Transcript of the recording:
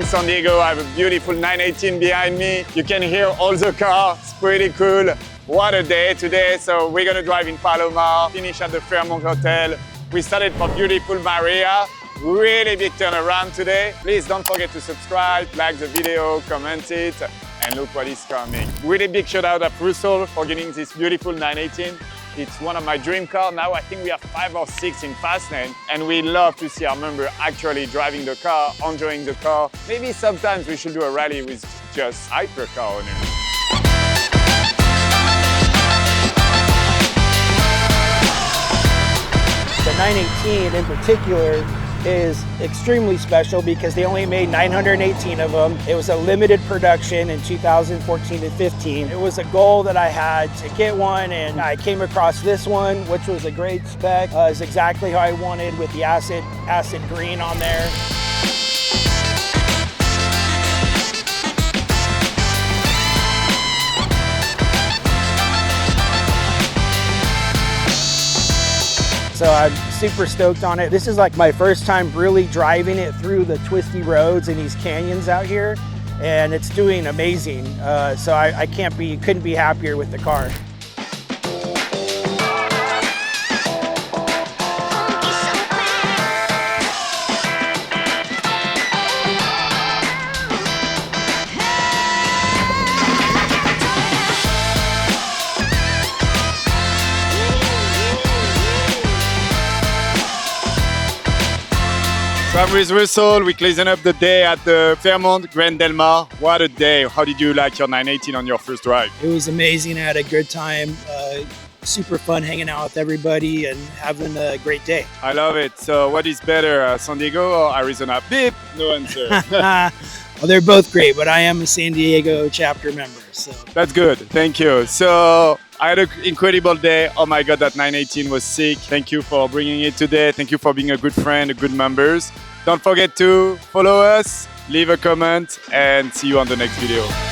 in San Diego. I have a beautiful 918 behind me. You can hear all the cars. It's pretty cool. What a day today. So we're gonna drive in Palomar, finish at the Fairmont Hotel. We started from beautiful Maria. Really big turnaround today. Please don't forget to subscribe, like the video, comment it, and look what is coming. Really big shout out to Russel for getting this beautiful 918. It's one of my dream cars. Now I think we have 5 or 6 in Fastlane, and we love to see our member actually driving the car, enjoying the car. Maybe sometimes we should do a rally with just Hypercar owners. The 918 in particular is extremely special because they only made 918 of them. It was a limited production in 2014 and 15. It was a goal that I had to get one, and I came across this one, which was a great spec. It's exactly how I wanted with the acid green on there. So I'm super stoked on it. This is like my first time really driving it through the twisty roads and these canyons out here, and it's doing amazing. So I couldn't be happier with the car. So I'm with Russel. We're closing up the day at the Fairmont Grand Del Mar. What a day. How did you like your 918 on your first drive? It was amazing. I had a good time. Super fun hanging out with everybody and having a great day. I love it. So what is better, San Diego or Arizona? Beep, no answer. Well, they're both great, but I am a San Diego chapter member. So that's good. Thank you. So I had an incredible day. Oh my God, that 918 was sick. Thank you for bringing it today. Thank you for being a good friend, a good members. Don't forget to follow us, leave a comment, and see you on the next video.